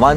1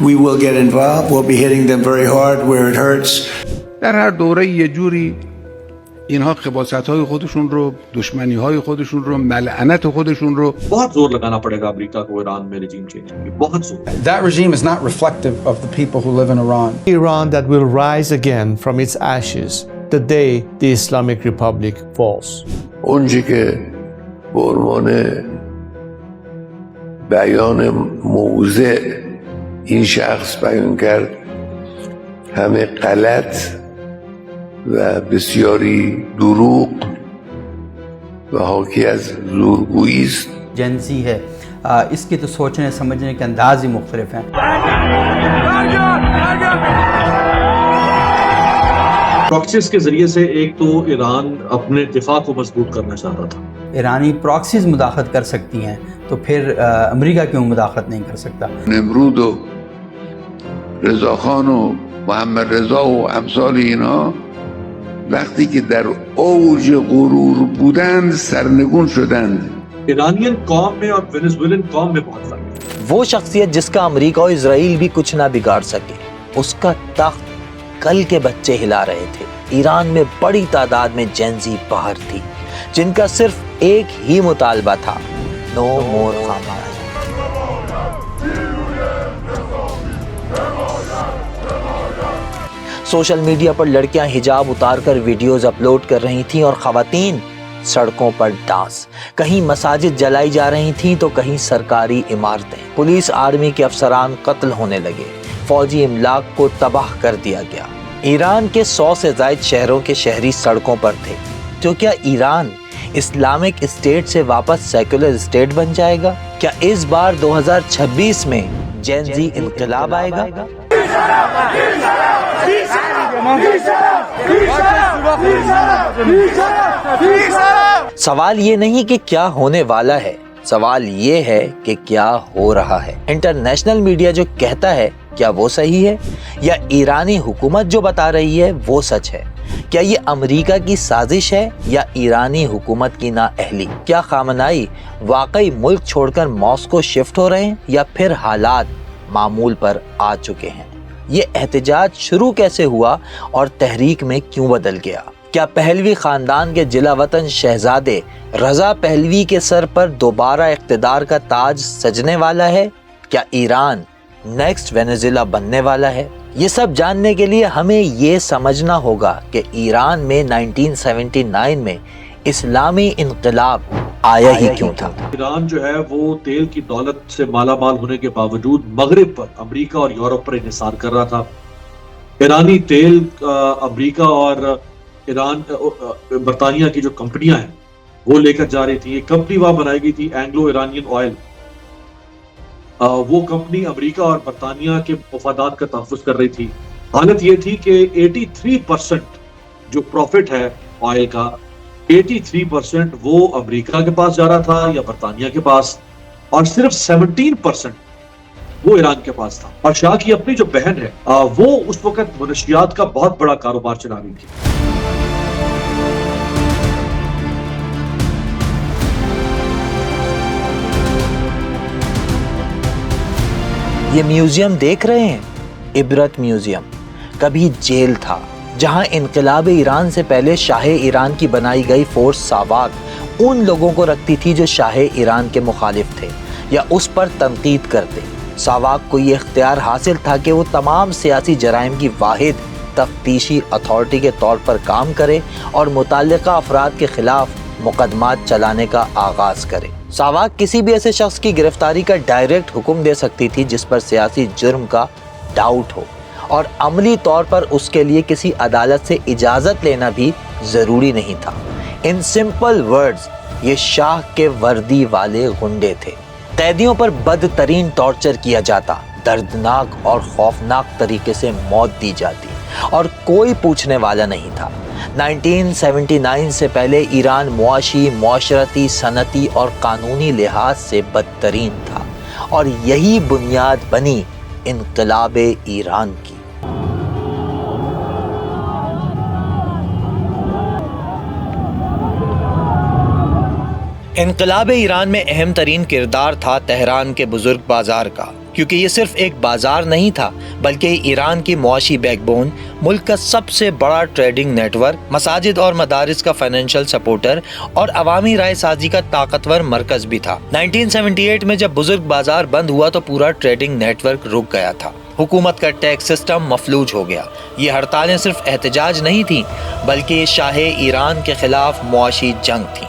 We will get involved. We'll be hitting them very hard where it hurts. در هر دوره یه جوری اینها خباثت‌های خودشون رو، دشمنی‌های خودشون رو، ملعنت خودشون رو بہت زور لگانا پڑے گا امریکہ کو ایران میں رجیم چینج کے لیے، بہت زور۔ That regime is not reflective of the people who live in Iran. Iran that will rise again from its ashes the day the Islamic Republic falls. اونچه که به عنوان بیان موضع این شخص بیان کرد همه غلط و بسیاری دروغ و حاکی از زورگویی است. جین زی ہے، اس کے تو سوچنے سمجھنے کے انداز ہی مختلف ہیں۔ پراکسیز کے ذریعے سے ایک تو ایران اپنے دفاع کو مضبوط کرنا چاہتا تھا۔ ایرانی پراکسیز مداخلت کر سکتی ہیں تو پھر امریکہ کیوں مداخلت نہیں کر سکتا؟ نمرود و رضاخان و محمد رضا و امثال اینا وقتی که در اوج غرور بودند سرنگون شدند۔ ایرانین قوم میں اور وینزویلن قوم میں بہت فرق ہے۔ وہ شخصیت جس کا امریکہ اور اسرائیل بھی کچھ نہ بگاڑ سکے، اس کا تخت کل کے بچے ہلا رہے تھے۔ ایران میں بڑی تعداد میں جین زی باہر تھی، جن کا صرف ایک ہی مطالبہ تھا، نو مور خامنائی۔ سوشل میڈیا پر لڑکیاں حجاب اتار کر ویڈیوز اپلوڈ کر رہی تھیں اور خواتین سڑکوں پر ڈانس، کہیں مساجد جلائی جا رہی تھیں تو کہیں سرکاری عمارتیں، پولیس آرمی کے افسران قتل ہونے لگے، فوجی املاک کو تباہ کر دیا گیا۔ ایران کے 100 سے زائد شہروں کے شہری سڑکوں پر تھے۔ تو کیا ایران اسلامک اسٹیٹ سے واپس سیکولر اسٹیٹ بن جائے گا؟ کیا اس بار 2026 میں جین زی انقلاب آئے گا؟ سوال یہ نہیں کہ کیا ہونے والا ہے، سوال یہ ہے کہ کیا ہو رہا ہے۔ انٹرنیشنل میڈیا جو کہتا ہے کیا وہ صحیح ہے یا ایرانی حکومت جو بتا رہی ہے وہ سچ ہے؟ کیا یہ امریکہ کی سازش ہے یا ایرانی حکومت کی نااہلی؟ کیا خامنائی واقعی ملک چھوڑ کر ماسکو شفٹ ہو رہے ہیں یا پھر حالات معمول پر آ چکے ہیں؟ یہ احتجاج شروع کیسے ہوا اور تحریک میں کیوں بدل گیا؟ کیا پہلوی خاندان کے جلا وطن شہزادے رضا پہلوی کے سر پر دوبارہ اقتدار کا تاج سجنے والا ہے؟ کیا ایران نیکسٹ وینیزویلا بننے والا ہے؟ یہ سب جاننے کے لیے ہمیں یہ سمجھنا ہوگا کہ ایران میں 1979 میں اسلامی انقلاب آیا ہی کیوں تھا۔ ایران جو ہے وہ تیل کی دولت سے مالا مال ہونے کے باوجود مغرب پر، امریکہ اور یورپ پر انحصار کر رہا تھا۔ ایرانی تیل امریکہ اور ایران برطانیہ کی جو کمپنیاں ہیں وہ لے کر جا رہی تھی۔ ایک کمپنی وہاں بنائی گئی تھی اینگلو ایرانین آئل، وہ کمپنی امریکہ اور برطانیہ کے مفادات کا تحفظ کر رہی تھی۔ حالت یہ تھی کہ 83% جو پروفٹ ہے آئل کا، 83% وہ امریکہ کے پاس جا رہا تھا یا برطانیہ کے پاس، اور صرف 17% وہ ایران کے پاس تھا۔ اور شاہ کی اپنی جو بہن ہے وہ اس وقت منشیات کا بہت بڑا کاروبار چلا رہی تھی۔ یہ میوزیم دیکھ رہے ہیں، عبرت میوزیم کبھی جیل تھا جہاں انقلاب ایران سے پہلے شاہ ایران کی بنائی گئی فورس ساواک ان لوگوں کو رکھتی تھی جو شاہ ایران کے مخالف تھے یا اس پر تنقید کرتے۔ ساواک کو یہ اختیار حاصل تھا کہ وہ تمام سیاسی جرائم کی واحد تفتیشی اتھارٹی کے طور پر کام کرے اور متعلقہ افراد کے خلاف مقدمات چلانے کا آغاز کرے۔ ساواک کسی بھی ایسے شخص کی گرفتاری کا ڈائریکٹ حکم دے سکتی تھی جس پر سیاسی جرم کا ڈاؤٹ ہو، اور عملی طور پر اس کے لیے کسی عدالت سے اجازت لینا بھی ضروری نہیں تھا۔ ان سمپل ورڈز، یہ شاہ کے وردی والے غنڈے تھے۔ قیدیوں پر بدترین ٹارچر کیا جاتا، دردناک اور خوفناک طریقے سے موت دی جاتی، اور کوئی پوچھنے والا نہیں تھا۔ 1979 سے پہلے ایران معاشی، معاشرتی، صنعتی اور قانونی لحاظ سے بدترین تھا، اور یہی بنیاد بنی انقلاب ایران کی۔ انقلاب ایران میں اہم ترین کردار تھا تہران کے بزرگ بازار کا، کیونکہ یہ صرف ایک بازار نہیں تھا بلکہ ایران کی معاشی بیک بون، ملک کا سب سے بڑا ٹریڈنگ نیٹ ورک، مساجد اور مدارس کا فائنینشیل سپورٹر اور عوامی رائے سازی کا طاقتور مرکز بھی تھا۔ 1978 میں جب بزرگ بازار بند ہوا تو پورا ٹریڈنگ نیٹ ورک رک گیا تھا، حکومت کا ٹیکس سسٹم مفلوج ہو گیا۔ یہ ہڑتالیں صرف احتجاج نہیں تھیں بلکہ یہ شاہ ایران کے خلاف معاشی جنگ تھی۔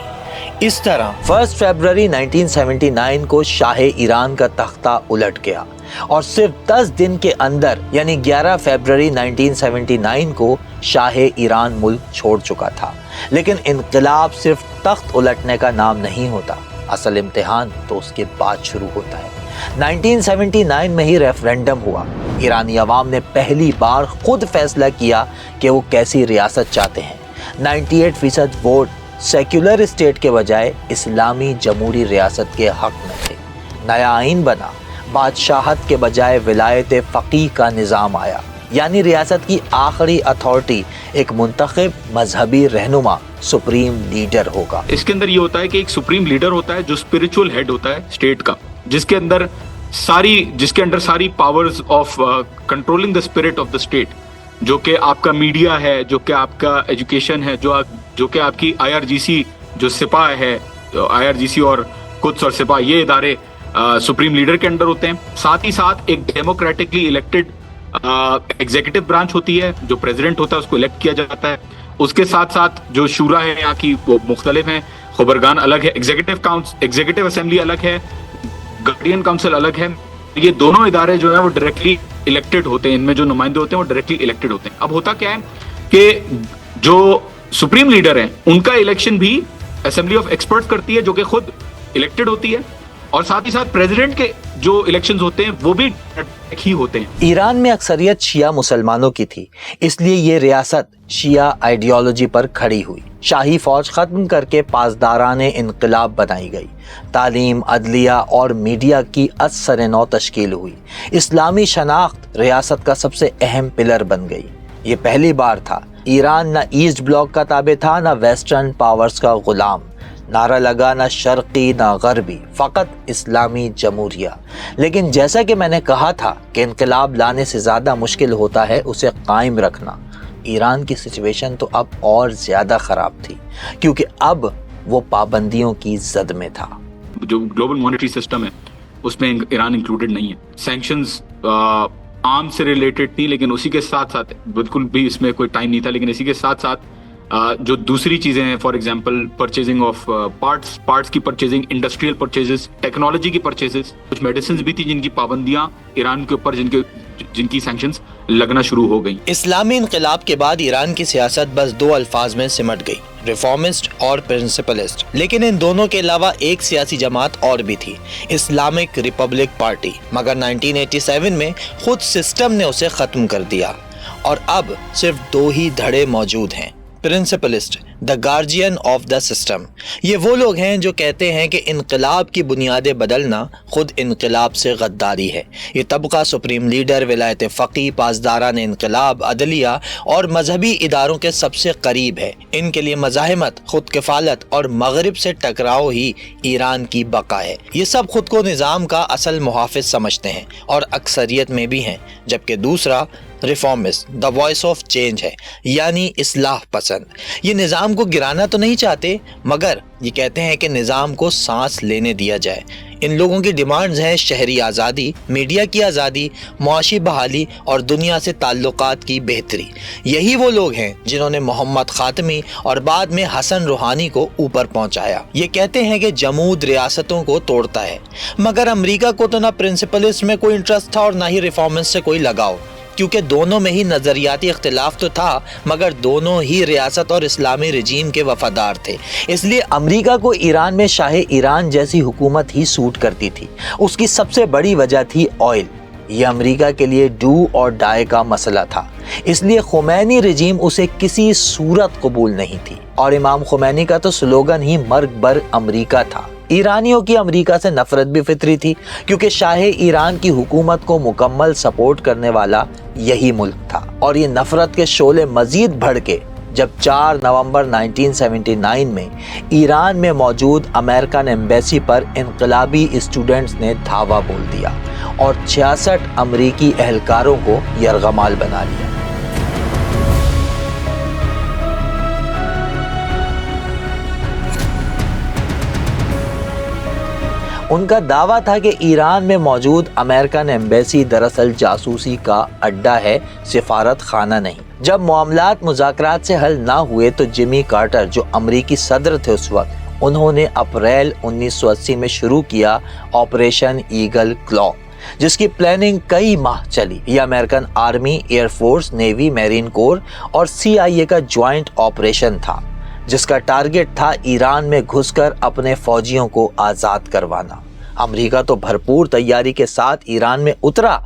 اس طرح 1 فروری 1979 کو شاہ ایران کا تختہ الٹ گیا، اور صرف 10 دن کے اندر یعنی 11 فروری 1979 کو شاہ ایران ملک چھوڑ چکا تھا۔ لیکن انقلاب صرف تخت الٹنے کا نام نہیں ہوتا، اصل امتحان تو اس کے بعد شروع ہوتا ہے۔ 1979 میں ہی ریفرینڈم ہوا۔ ایرانی عوام نے پہلی بار خود فیصلہ کیا کہ وہ کیسی ریاست چاہتے ہیں۔ 98% ووٹ سیکولر اسٹیٹ کے بجائے اسلامی جمہوری ریاست کے حق میں تھے۔ نیا آئین بنا، بادشاہت کے بجائے ولایت فقیہ کا نظام آیا، یعنی ریاست کی آخری اتھارٹی ایک منتخب مذہبی رہنما سپریم لیڈر ہوگا۔ اس کے اندر یہ ہوتا ہے کہ ایک سپریم لیڈر ہوتا ہے جو اسپرچول ہیڈ ہوتا ہے اسٹیٹ کا، جس کے اندر ساری powers of controlling the spirit of the state, جو کہ آپ کا میڈیا ہے، جو کہ آپ کا ایجوکیشن ہے، جو کہ آپ کی IRGC جو سپاہ ہے، IRGC اور قدس اور سپاہ، یہ ادارے سپریم لیڈر کے انڈر ہوتے ہیں۔ ساتھ ہی ساتھ ایک ڈیموکریٹکلی الیکٹڈ ایگزیکٹو برانچ ہوتی ہے، جو پریزیڈنٹ ہوتا ہے اس کو الیکٹ کیا جاتا ہے۔ اس کے ساتھ ساتھ جو شورا ہے یہاں کی وہ مختلف ہیں، خبرگان الگ ہے، ایگزیکٹو اسمبلی الگ ہے، گارڈین کاؤنسل الگ ہے۔ یہ دونوں ادارے جو ہیں وہ ڈائریکٹلی الیکٹڈ ہوتے ہیں، ان میں جو نمائندے ہوتے ہیں وہ ڈائریکٹلی الیکٹڈ ہوتے ہیں۔ اب ہوتا کیا ہے کہ جو سپریم لیڈر ہیں ان کا الیکشن بھی اسمبلی آف ایکسپرٹس کرتی ہے، جو کہ خود الیکٹڈ ہوتی ہے، اور ساتھ ہی ساتھ پریزیڈنٹ کے جو الیکشنز ہوتے ہیں وہ بھی ہی ہوتے ہیں۔ ایران میں اکثریت شیعہ مسلمانوں کی تھی، اس لیے یہ ریاست شیعہ آئیڈیالوجی پر کھڑی ہوئی۔ شاہی فوج ختم کر کے پاسداران انقلاب بنائی گئی، تعلیم، عدلیہ اور میڈیا کی از سر نو تشکیل ہوئی، اسلامی شناخت ریاست کا سب سے اہم پلر بن گئی۔ یہ پہلی بار تھا ایران نہ ایسٹ بلاک کا تابع تھا نہ ویسٹرن پاورز کا غلام، نعرہ لگا نہ شرقی نہ غربی، فقط اسلامی جمہوریہ۔ لیکن جیسا کہ میں نے کہا تھا کہ انقلاب لانے سے زیادہ مشکل ہوتا ہے اسے قائم رکھنا، ایران کی سچویشن تو اب اور زیادہ خراب تھی، کیونکہ اب وہ پابندیوں کی زد میں تھا۔ جو گلوبل مانیٹری سسٹم ہے اس میں ایران انکلوڈڈ نہیں ہے۔ سینکشنز عام سے ریلیٹڈ تھی، لیکن اسی کے ساتھ ساتھ بالکل بھی اس میں کوئی ٹائم نہیں تھا، لیکن اسی کے ساتھ ساتھ جو دوسری چیزیں ہیں، for example purchasing of parts کی پرچیزنگ، انڈسٹریل پرچیزز، ٹیکنالوجی کی پرچیزز، کچھ میڈیسنز بھی تھی جن کی پابندیاں ایران کے اوپر جن کی سینکشنز لگنا شروع ہو گئیں۔ اسلامی انقلاب کے بعد ایران کی سیاست بس دو الفاظ میں سمٹ گئی، ریفارمسٹ اور پرنسپلسٹ۔ لیکن ان دونوں کے علاوہ ایک سیاسی جماعت اور بھی تھی، اسلامک ریپبلک پارٹی، مگر 1987 میں خود سسٹم نے اسے ختم کر دیا اور اب صرف دو ہی دھڑے موجود ہیں۔ پرنسپلسٹ، دا گارجین آف دا سسٹم، یہ وہ لوگ ہیں جو کہتے ہیں کہ انقلاب کی بنیادیں بدلنا خود انقلاب سے غداری ہے۔ یہ طبقہ سپریم لیڈر، ولایت فقیہ، پاسداران انقلاب، عدلیہ اور مذہبی اداروں کے سب سے قریب ہے۔ ان کے لیے مزاحمت، خود کفالت اور مغرب سے ٹکراؤ ہی ایران کی بقا ہے۔ یہ سب خود کو نظام کا اصل محافظ سمجھتے ہیں اور اکثریت میں بھی ہیں، جبکہ دوسرا reformist, the voice of change ہے، یعنی اصلاح پسند۔ یہ نظام کو گرانا تو نہیں چاہتے، مگر یہ کہتے ہیں کہ نظام کو سانس لینے دیا جائے۔ ان لوگوں کی ڈیمانڈز ہیں شہری آزادی، میڈیا کی آزادی، معاشی بحالی اور دنیا سے تعلقات کی بہتری۔ یہی وہ لوگ ہیں جنہوں نے محمد خاتمی اور بعد میں حسن روحانی کو اوپر پہنچایا۔ یہ کہتے ہیں کہ جمود ریاستوں کو توڑتا ہے، مگر امریکہ کو تو نہ پرنسپلسٹ میں کوئی انٹرسٹ تھا اور نہ ہی ریفارمسٹ سے کوئی لگاؤ، کیونکہ دونوں میں ہی نظریاتی اختلاف تو تھا، مگر دونوں ہی ریاست اور اسلامی رجیم کے وفادار تھے۔ اس لیے امریکہ کو ایران میں شاہ ایران جیسی حکومت ہی سوٹ کرتی تھی۔ اس کی سب سے بڑی وجہ تھی آئل۔ یہ امریکہ کے لیے ڈو اور ڈائی کا مسئلہ تھا، اس لیے خمینی رجیم اسے کسی صورت قبول نہیں تھی، اور امام خمینی کا تو سلوگن ہی مرگ بر امریکہ تھا۔ ایرانیوں کی امریکہ سے نفرت بھی فطری تھی، کیونکہ شاہ ایران کی حکومت کو مکمل سپورٹ کرنے والا یہی ملک تھا، اور یہ نفرت کے شعلے مزید بھڑکے جب 4 نومبر 1979 میں ایران میں موجود امریکن ایمبیسی پر انقلابی اسٹوڈنٹس نے دھاوا بول دیا اور 66 امریکی اہلکاروں کو یرغمال بنا لیا۔ ان کا دعویٰ تھا کہ ایران میں موجود امریکن ایمبیسی دراصل جاسوسی کا اڈا ہے، سفارت خانہ نہیں۔ جب معاملات مذاکرات سے حل نہ ہوئے تو جمی کارٹر، جو امریکی صدر تھے اس وقت، انہوں نے اپریل 1980 میں شروع کیا آپریشن ایگل کلو، جس کی پلاننگ کئی ماہ چلی۔ یہ American army, air force, navy, marine corps اور CIA کا جوائنٹ آپریشن تھا، جس کا ٹارگٹ تھا ایران میں گھس کر اپنے فوجیوں کو آزاد کروانا۔ امریکہ تو بھرپور تیاری کے ساتھ ایران میں اترا،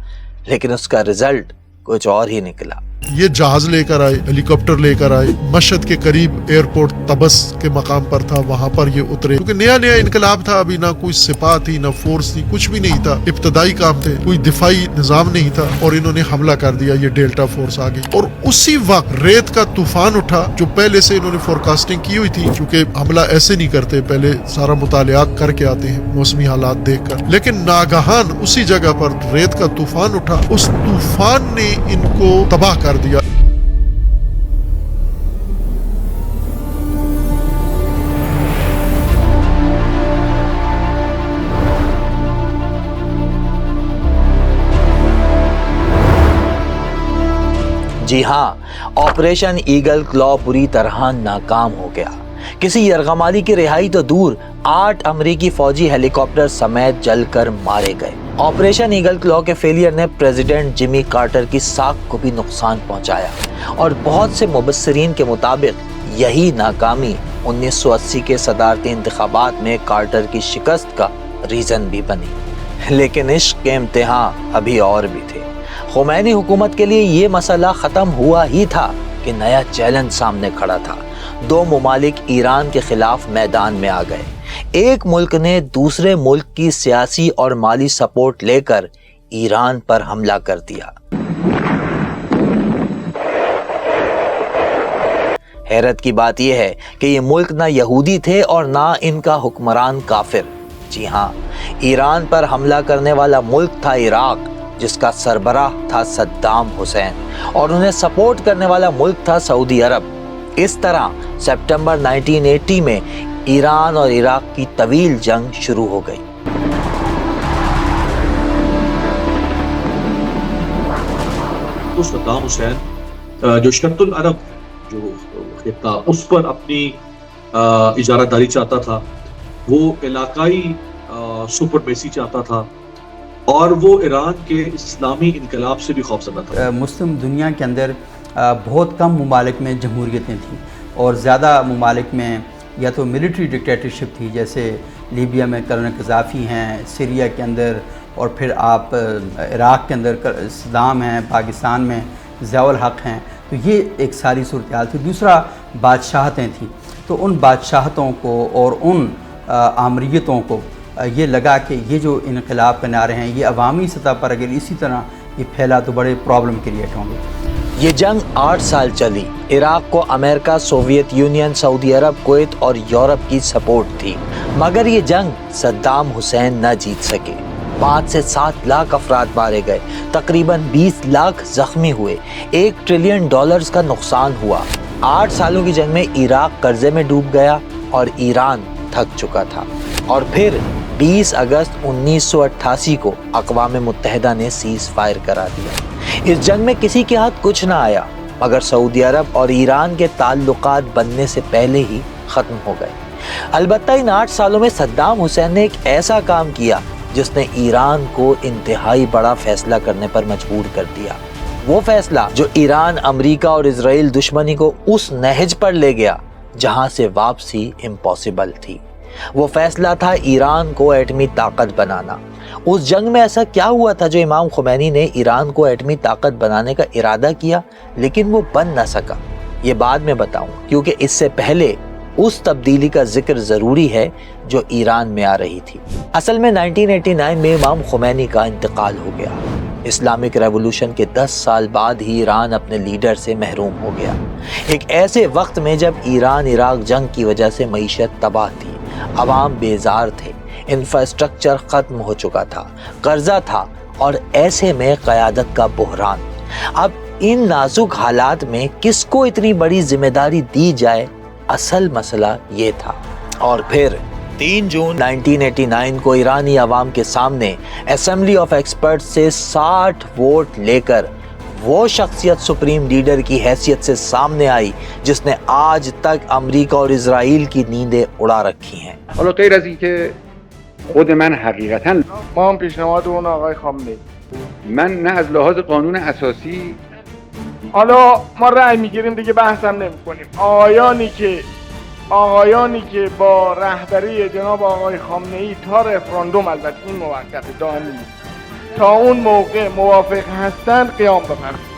لیکن اس کا رزلٹ کچھ اور ہی نکلا۔ یہ جہاز لے کر آئے، ہیلی کاپٹر لے کر آئے، مشہد کے قریب ایئرپورٹ طبس کے مقام پر تھا، وہاں پر یہ اترے، کیونکہ نیا انقلاب تھا، ابھی نہ کوئی سپاہ تھی، نہ فورس تھی، کچھ بھی نہیں تھا، ابتدائی کام تھے، کوئی دفاعی نظام نہیں تھا، اور انہوں نے حملہ کر دیا، یہ ڈیلٹا فورس آ گئی، اور اسی وقت ریت کا طوفان اٹھا، جو پہلے سے انہوں نے فورکاسٹنگ کی ہوئی تھی، کیونکہ حملہ ایسے نہیں کرتے، پہلے سارا مطالعات کر کے آتے ہیں موسمی حالات دیکھ کر، لیکن ناگہان اسی جگہ پر ریت کا طوفان اٹھا، اس طوفان نے ان کو تباہ کر دیا۔ جی ہاں، آپریشن ایگل کلو پوری طرح ناکام ہو گیا۔ کسی یرغمالی کی رہائی تو دور، 8 امریکی فوجی ہیلی کاپٹر سمیت جل کر مارے گئے۔ آپریشن ایگل کلو کے فیلئر نے پریزیڈنٹ جمی کارٹر کی ساکھ کو بھی نقصان پہنچایا، اور بہت سے مبصرین کے مطابق یہی ناکامی 1980 کے صدارتی انتخابات میں کارٹر کی شکست کا ریزن بھی بنی۔ لیکن عشق کے امتحان ابھی اور بھی تھے۔ خمینی حکومت کے لیے یہ مسئلہ ختم ہوا ہی تھا کہ نیا چیلنج سامنے کھڑا تھا. دو ممالک ایران کے خلاف میدان میں آ گئے. ایک ملک نے دوسرے ملک کی سیاسی اور مالی سپورٹ لے کر ایران پر حملہ کر دیا. حیرت کی بات یہ ہے کہ یہ ملک نہ یہودی تھے اور نہ ان کا حکمران کافر. جی ہاں، ایران پر حملہ کرنے والا ملک تھا عراق، جس کا سربراہ تھا صدام حسین، اور انہیں سپورٹ کرنے والا ملک تھا سعودی عرب. اس طرح سپٹمبر 1980 میں ایران اور عراق کی طویل جنگ شروع ہو گئی. تو صدام حسین جو شرط العرب جو خطہ اس پر اپنی اجارہ داری چاہتا تھا، وہ علاقائی سپرمیسی چاہتا تھا، اور وہ ایران کے اسلامی انقلاب سے بھی خوفزدہ تھا. مسلم دنیا کے اندر بہت کم ممالک میں جمہوریتیں تھیں، اور زیادہ ممالک میں یا تو ملٹری ڈکٹیٹرشپ تھی، جیسے لیبیا میں کرنل قذافی ہیں، سیریا کے اندر، اور پھر آپ عراق کے اندر صدام ہیں، پاکستان میں ضیاء الحق ہیں. تو یہ ایک ساری صورتحال تھی. دوسرا بادشاہتیں تھیں. تو ان بادشاہتوں کو اور ان آمریتوں کو یہ لگا کہ یہ جو انقلاب کے نعرے ہیں، یہ عوامی سطح پر اگر اسی طرح یہ پھیلا تو بڑے پرابلم کریٹ ہوں گے. یہ جنگ 8 سال چلی. عراق کو امریکہ، سوویت یونین، سعودی عرب، کویت اور یورپ کی سپورٹ تھی، مگر یہ جنگ صدام حسین نہ جیت سکے. 5 سے 7 لاکھ افراد مارے گئے، تقریباً 20 لاکھ زخمی ہوئے، $1 ٹریلین کا نقصان ہوا. 8 سالوں کی جنگ میں عراق قرضے میں ڈوب گیا اور ایران تھک چکا تھا. اور پھر 20 اگست 1988 کو اقوام متحدہ نے سیز فائر کرا دیا. اس جنگ میں کسی کے ہاتھ کچھ نہ آیا، مگر سعودی عرب اور ایران کے تعلقات بننے سے پہلے ہی ختم ہو گئے. البتہ ان 8 سالوں میں صدام حسین نے ایک ایسا کام کیا جس نے ایران کو انتہائی بڑا فیصلہ کرنے پر مجبور کر دیا. وہ فیصلہ جو ایران، امریکہ اور اسرائیل دشمنی کو اس نہج پر لے گیا جہاں سے واپسی امپاسبل تھی. وہ فیصلہ تھا ایران کو ایٹمی طاقت بنانا. اس جنگ میں ایسا کیا ہوا تھا جو امام خمینی نے ایران کو ایٹمی طاقت بنانے کا ارادہ کیا لیکن وہ بن نہ سکا؟ یہ بعد میں بتاؤں، کیونکہ اس سے پہلے اس تبدیلی کا ذکر ضروری ہے جو ایران میں آ رہی تھی. اصل میں 1989 میں امام خمینی کا انتقال ہو گیا. اسلامک ریولوشن کے 10 سال بعد ہی ایران اپنے لیڈر سے محروم ہو گیا. ایک ایسے وقت میں جب ایران عراق جنگ کی وجہ سے معیشت تباہ تھی، عوام بیزار تھے، انفراسٹرکچر ختم ہو چکا تھا، قرضہ تھا، اور ایسے میں قیادت کا بحران. اب ان نازک حالات میں کس کو اتنی بڑی ذمہ داری دی جائے، اصل مسئلہ یہ تھا. اور پھر 3 جون 1989 کو ایرانی عوام کے سامنے اسمبلی آف ایکسپرٹ سے 60 ووٹ لے کر وہ شخصیت سپریم لیڈر کی حیثیت سے سامنے آئی جس نے آج تک امریکہ اور اسرائیل کی نیندیں اڑا رکھی ہیں. حالا غیر از اینکه خود من حقیقتا ما هم پیشنهاد اون آقای خامنه‌ای، من نه از لحاظ قانون اساسی، حالا ما رأی میگیریم دیگه بحثم نمی‌کنیم. آقایانی که با رهبری جناب آقای خامنه‌ای تا رفراندوم، البته این موقت دائمی نیست، تا اون موقع موافق هستند قیام بفرمایید.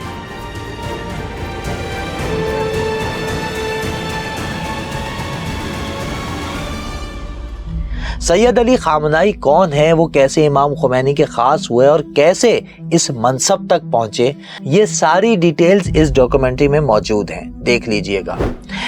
سید علی خامنہئی کون ہیں، وہ کیسے امام خمینی کے خاص ہوئے اور کیسے اس منصب تک پہنچے، یہ ساری ڈیٹیلز اس ڈاکومنٹری میں موجود ہیں، دیکھ لیجئے گا.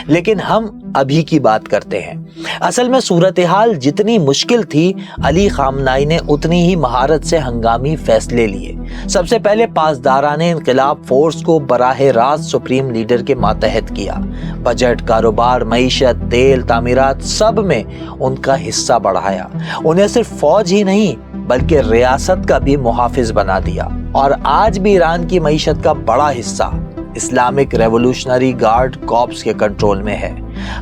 لیکن ہم ابھی کی بات کرتے ہیں. اصل میں صورتحال جتنی مشکل تھی، علی خامنہئی نے اتنی ہی مہارت سے ہنگامی فیصلے لیے. سب سے پہلے پاسداران انقلاب فورس کو براہ راست سپریم لیڈر کے ماتحت کیا. بجٹ، کاروبار، معیشت، تیل، تعمیرات، سب میں ان کا حصہ بڑھایا. انہیں صرف فوج ہی نہیں بلکہ ریاست کا بھی محافظ بنا دیا. اور آج بھی ایران کی معیشت کا بڑا حصہ اسلامک ریولوشنری گارڈ کارپس کے کنٹرول میں ہے.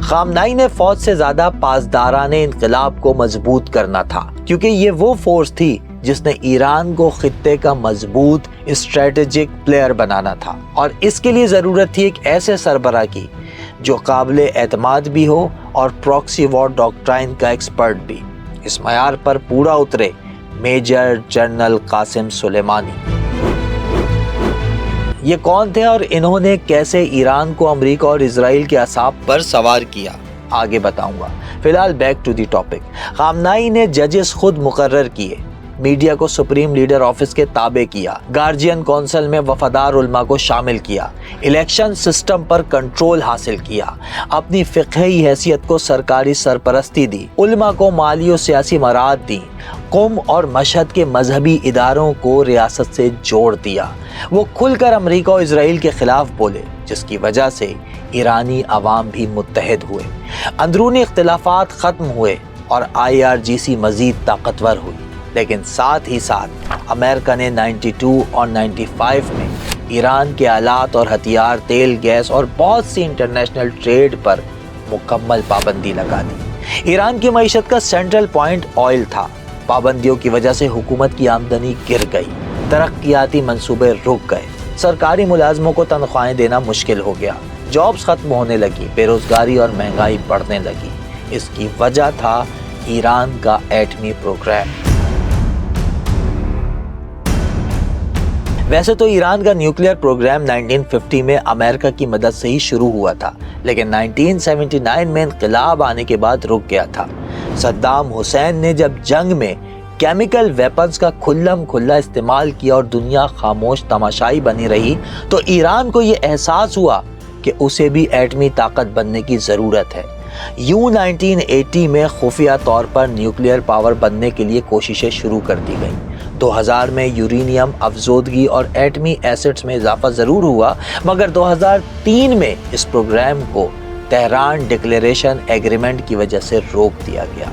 خامنہئی نے فوج سے زیادہ پاسداران انقلاب کو مضبوط کرنا تھا، کیونکہ یہ وہ فورس تھی جس نے ایران کو خطے کا مضبوط اسٹریٹجک پلیئر بنانا تھا. اور اس کے لیے ضرورت تھی ایک ایسے سربراہ کی جو قابل اعتماد بھی ہو اور پراکسی وار ڈاکٹرائن کا ایکسپرٹ بھی. اس معیار پر پورا اترے میجر جنرل قاسم سلیمانی. یہ کون تھے اور انہوں نے کیسے ایران کو امریکہ اور اسرائیل کے اعصاب پر سوار کیا، آگے بتاؤں گا۔ فی الحال back to the topic. Khamenei نے ججز خود مقرر کیے، میڈیا کو سپریم لیڈر آفس کے تابع کیا، گارجین کونسل میں وفادار علماء کو شامل کیا، الیکشن سسٹم پر کنٹرول حاصل کیا، اپنی فقہی حیثیت کو سرکاری سرپرستی دی، علماء کو مالی و سیاسی مراعات دی، قم اور مشہد کے مذہبی اداروں کو ریاست سے جوڑ دیا۔ وہ کھل کر امریکہ اور اسرائیل کے خلاف بولے، جس کی وجہ سے ایرانی عوام بھی متحد ہوئے، اندرونی اختلافات ختم ہوئے اور IRGC مزید طاقتور ہوئی۔ لیکن ساتھ ہی ساتھ امریکہ نے 92 اور 95 میں ایران کے آلات اور ہتھیار، تیل، گیس اور بہت سی انٹرنیشنل ٹریڈ پر مکمل پابندی لگا دی۔ ایران کی معیشت کا سینٹرل پوائنٹ آئل تھا۔ پابندیوں کی وجہ سے حکومت کی آمدنی گر گئی، ترقیاتی منصوبے رک گئے، سرکاری ملازموں کو تنخواہیں دینا مشکل ہو گیا، جابز ختم ہونے لگی، بے روزگاری اور مہنگائی بڑھنے لگی۔ اس کی وجہ تھا ایران کا ایٹمی پروگرام۔ ویسے تو ایران کا نیوکلیئر پروگرام 1950 میں امریکہ کی مدد سے ہی شروع ہوا تھا، لیکن 1979 میں انقلاب آنے کے بعد رک گیا تھا۔ صدام حسین نے جب جنگ میں کیمیکل ویپنز کا کھلم کھلا استعمال کیا اور دنیا خاموش تماشائی بنی رہی، تو ایران کو یہ احساس ہوا کہ اسے بھی ایٹمی طاقت بننے کی ضرورت ہے۔ یوں 1980 میں خفیہ طور پر نیوکلیئر پاور بننے کے لیے کوششیں شروع کر دی گئیں۔ 2000 میں یورینیم افزودگی اور ایٹمی ایسڈز میں اضافہ ضرور ہوا، مگر 2003 میں اس پروگرام کو تہران ڈکلیریشن ایگریمنٹ کی وجہ سے روک دیا گیا۔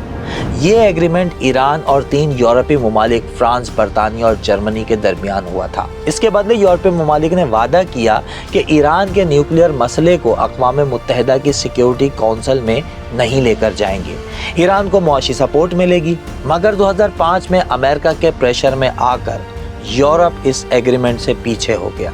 یہ ایگریمنٹ ایران اور 3 یورپی ممالک فرانس، برطانیہ اور جرمنی کے درمیان ہوا تھا۔ اس کے بدلے یورپی ممالک نے وعدہ کیا کہ ایران کے نیوکلیئر مسئلے کو اقوام متحدہ کی سیکیورٹی کونسل میں نہیں لے کر جائیں گے، ایران کو معاشی سپورٹ ملے گی۔ مگر 2005 میں امریکہ کے پریشر میں آ کر یورپ اس ایگریمنٹ سے پیچھے ہو گیا۔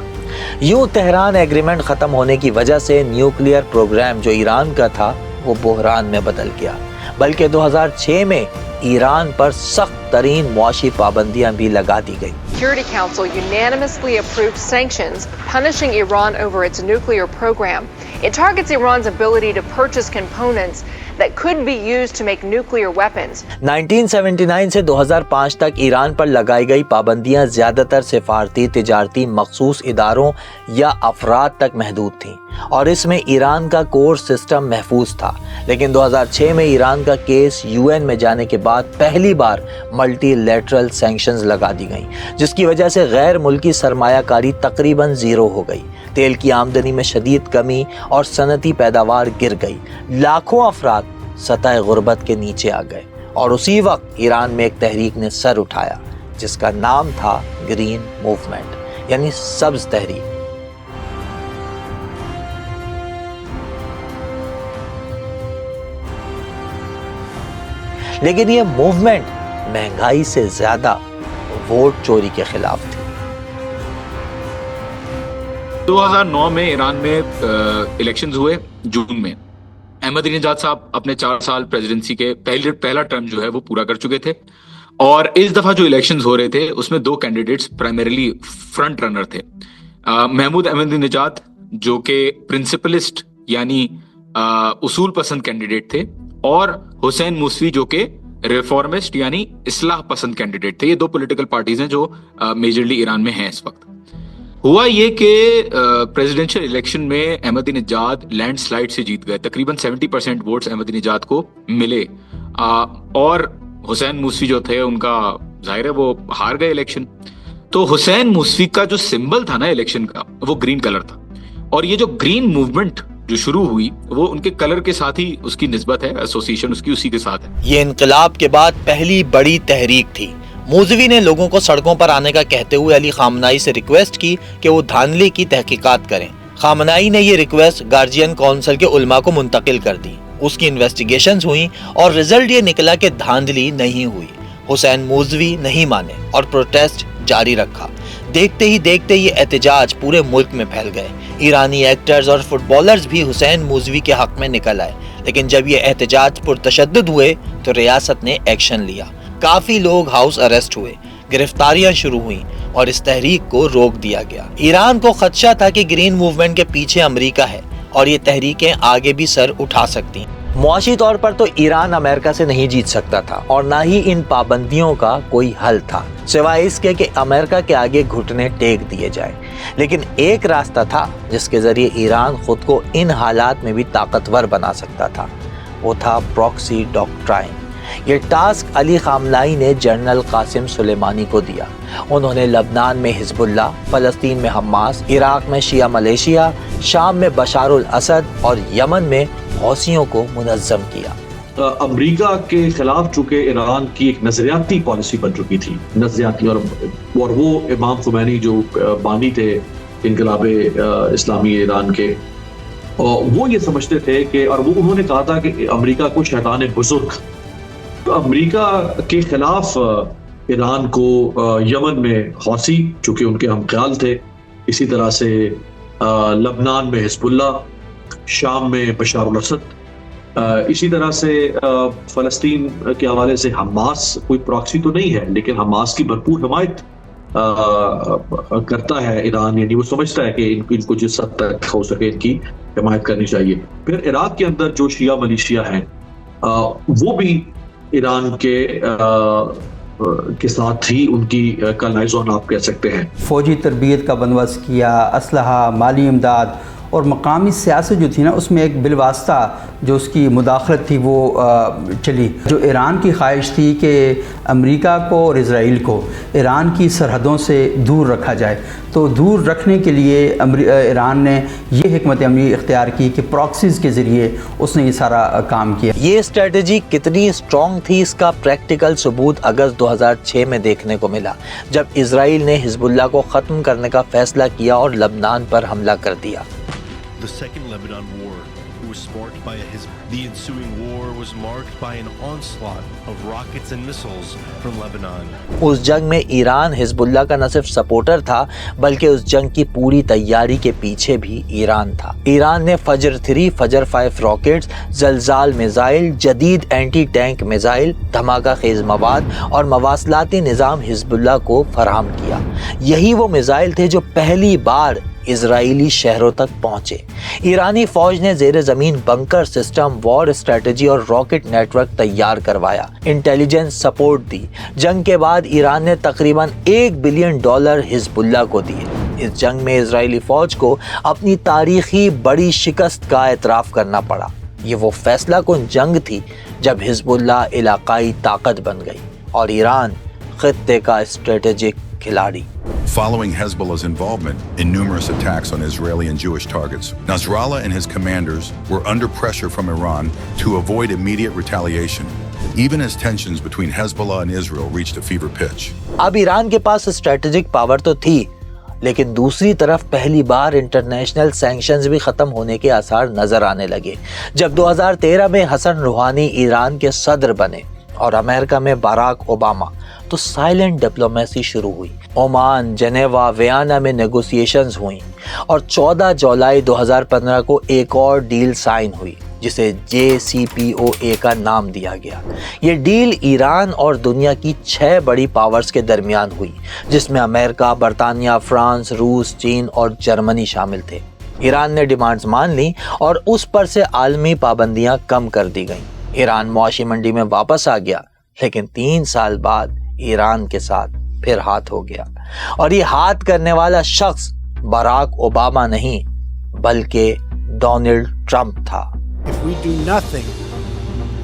یوں تہران ایگریمنٹ ختم ہونے کی وجہ سے نیوکلیئر پروگرام جو ایران کا تھا وہ بحران میں بدل گیا، بلکہ 2006 میں ایران پر سخت ترین معاشی پابندیاں بھی لگا دی گئی۔ Security Council unanimously approved sanctions punishing Iran over its nuclear program. It targets Iran's ability to purchase components that could be used to make nuclear weapons. 1979 سے 2005 تک ایران پر لگائی گئی پابندیاں زیادہ تر سفارتی، تجارتی، مخصوص اداروں یا افراد تک محدود تھیں، اور اس میں ایران کا کور سسٹم محفوظ تھا۔ لیکن 2006 میں ایران کا کیس UN میں جانے کے بعد پہلی بار ملٹی لیٹرل سینکشنز لگا دی گئیں، جس کی وجہ سے غیر ملکی سرمایہ کاری تقریباً زیرو ہو گئی، تیل کی آمدنی میں شدید کمی اور صنعتی پیداوار گر گئی، لاکھوں افراد سطح غربت کے نیچے آ گئے، اور اسی وقت ایران میں ایک تحریک نے سر اٹھایا جس کا نام تھا گرین موومنٹ، یعنی سبز تحریک۔ لیکن یہ موومنٹ مہنگائی سے زیادہ ووٹ چوری کے خلاف تھی۔ 2009 میں ایران میں الیکشنز ہوئے جون میں۔ احمدی نژاد صاحب اپنے 4 سال پریزیڈنسی کے پہلا ٹرم جو ہے وہ پورا کر چکے تھے، اور اس دفعہ جو الیکشنز ہو رہے تھے اس میں 2 کینڈیڈیٹس پرائمریلی فرنٹ رنر تھے۔ محمود احمدی نژاد جو کہ پرنسپلسٹ یعنی اصول پسند کینڈیڈیٹ تھے، اور حسین موسوی جو کہ ریفارمسٹ یعنی اصلاح پسند کینڈیڈیٹ تھے۔ یہ 2 پولیٹیکل پارٹیز ہیں جو میجرلی ایران میں ہیں اس وقت۔ ہوا یہ کہ پریزیڈنشل الیکشن میں احمدی نژاد لینڈ سلائڈ سے جیت گئے، تقریباً 70% ووٹس احمدی نژاد کو ملے، اور حسین موسوی جو تھے ان کا ظاہر ہے وہ ہار گئے الیکشن۔ تو حسین موسوی کا جو سمبل تھا نا الیکشن کا وہ گرین کلر تھا، اور یہ جو گرین موومنٹ جو شروع ہوئی وہ ان کے کلر کے ساتھ ہی اس کی نسبت ہے، ایسوسیشن اس کی اسی کے ساتھ ہے۔ یہ انقلاب کے بعد پہلی بڑی تحریک تھی۔ موسوی نے لوگوں کو سڑکوں پر آنے کا کہتے ہوئے علی خامنائی سے ریکویسٹ کی کہ وہ دھاندلی کی تحقیقات کریں۔ خامنائی نے یہ ریکویسٹ گارجین کونسل کے علماء کو منتقل کر دی، اس کی انویسٹیگیشنز ہوئیں اور رزلٹ یہ نکلا کہ دھاندلی نہیں ہوئی۔ حسین موسوی نہیں مانے اور پروٹیسٹ جاری رکھا۔ دیکھتے ہی دیکھتے یہ احتجاج پورے ملک میں پھیل گئے۔ ایرانی ایکٹرز اور فٹ بالرز بھی حسین موسوی کے حق میں نکل آئے، لیکن جب یہ احتجاج پرتشدد ہوئے تو ریاست نے ایکشن لیا۔ کافی لوگ ہاؤس اریسٹ ہوئے، گرفتاریاں شروع ہوئیں، اور اس تحریک کو روک دیا گیا۔ ایران کو خدشہ تھا کہ گرین موومنٹ کے پیچھے امریکہ ہے اور یہ تحریکیں آگے بھی سر اٹھا سکتی ہیں۔ معاشی طور پر تو ایران امریکہ سے نہیں جیت سکتا تھا اور نہ ہی ان پابندیوں کا کوئی حل تھا، سوائے اس کے کہ امریکہ کے آگے گھٹنے ٹیک دیے جائیں۔ لیکن ایک راستہ تھا جس کے ذریعے ایران خود کو ان حالات میں بھی طاقتور بنا سکتا تھا، وہ تھا پراکسی ڈاکٹرائن۔ یہ ٹاسک علی خامنائی نے جنرل قاسم سلیمانی کو دیا۔ انہوں نے لبنان میں حزب اللہ، فلسطین میں حماس، عراق میں شیعہ ملیشیا، شام میں بشار الاسد اور یمن میں حوثیوں کو منظم کیا۔ امریکہ کے خلاف چونکہ ایران کی ایک نظریاتی پالیسی بن چکی تھی، نظریاتی، اور وہ امام خمینی جو بانی تھے انقلاب اسلامی ایران کے، وہ یہ سمجھتے تھے کہ، اور وہ انہوں نے کہا تھا کہ امریکہ کو شیطان بزرگ، تو امریکہ کے خلاف ایران کو یمن میں حوثی چونکہ ان کے ہم خیال تھے، اسی طرح سے لبنان میں حزب اللہ، شام میں بشار الاسد، اسی طرح سے فلسطین کے حوالے سے حماس کوئی پراکسی تو نہیں ہے لیکن حماس کی بھرپور حمایت کرتا ہے ایران، یعنی وہ سمجھتا ہے کہ ان کو جس حد تک ہو سکے ان کی حمایت کرنی چاہیے۔ پھر عراق کے اندر جو شیعہ ملیشیا ہیں وہ بھی ایران کے ساتھ ہی ان کی کلائزون آپ کہہ سکتے ہیں۔ فوجی تربیت کا بندوبست کیا، اسلحہ، مالی امداد اور مقامی سیاست جو تھی نا، اس میں ایک بالواسطہ جو اس کی مداخلت تھی وہ چلی۔ جو ایران کی خواہش تھی کہ امریکہ کو اور اسرائیل کو ایران کی سرحدوں سے دور رکھا جائے، تو دور رکھنے کے لیے ایران نے یہ حکمت عملی اختیار کی کہ پراکسیز کے ذریعے اس نے یہ سارا کام کیا۔ یہ اسٹریٹجی کتنی اسٹرانگ تھی اس کا پریکٹیکل ثبوت اگست 2006 میں دیکھنے کو ملا، جب اسرائیل نے حزب اللہ کو ختم کرنے کا فیصلہ کیا اور لبنان پر حملہ کر دیا۔ The Second Lebanon War was sparked by a Hezbollah. The ensuing war was marked by an onslaught of rockets and missiles from Lebanon. اس جنگ میں ایران حزب اللہ کا نہ صرف سپورٹر تھا بلکہ اس جنگ کی پوری تیاری کے پیچھے بھی ایران تھا۔ ایران نے فجر 3، فجر 5 راکٹس، زلزال میزائل، جدید اینٹی ٹینک میزائل، دھماکہ خیز مواد اور مواصلاتی نظام حزب اللہ کو فراہم کیا۔ یہی وہ میزائل تھے جو پہلی بار اسرائیلی شہروں تک پہنچے۔ ایرانی فوج نے زیر زمین بنکر سسٹم، وار اسٹریٹجی اور راکٹ نیٹ ورک تیار کروایا، انٹیلیجنس سپورٹ دی۔ جنگ کے بعد ایران نے تقریباً $1 بلین حزب اللہ کو دیے۔ اس جنگ میں اسرائیلی فوج کو اپنی تاریخی بڑی شکست کا اعتراف کرنا پڑا۔ یہ وہ فیصلہ کن جنگ تھی جب حزب اللہ علاقائی طاقت بن گئی اور ایران خطے کا اسٹریٹجک کھلاڑی۔ Following Hezbollah's involvement in numerous attacks on Israeli and Jewish targets, Nasrallah and his commanders were under pressure from Iran to avoid immediate retaliation, even as tensions between Hezbollah and Israel reached a fever pitch. اب ایران کے پاس strategic power تو تھی، لیکن دوسری طرف پہلی بار international sanctions بھی ختم ہونے کے آثار نظر آنے لگے۔ جب 2013 میں حسن روحانی ایران کے صدر بنے اور امریکہ میں باراک اوباما، تو سائلنٹ ڈپلومیسی شروع ہوئی۔ عمان، جنیوا، ویانا میں نیگوسیشنز ہوئیں اور 14 جولائی 2015 کو ایک اور ڈیل سائن ہوئی جسے JCPOA کا نام دیا گیا۔ یہ ڈیل ایران اور دنیا کی 6 بڑی پاورز کے درمیان ہوئی، جس میں امریکہ، برطانیہ، فرانس، روس، چین اور جرمنی شامل تھے۔ ایران نے ڈیمانڈز مان لیں اور اس پر سے عالمی پابندیاں کم کر دی گئیں۔ ایران معاشی منڈی میں واپس آ گیا، لیکن 3 سال بعد ایران کے ساتھ پھر ہاتھ ہو گیا، اور یہ ہاتھ کرنے والا شخص باراک اوباما نہیں بلکہ ڈونلڈ ٹرمپ تھا۔ If we do nothing,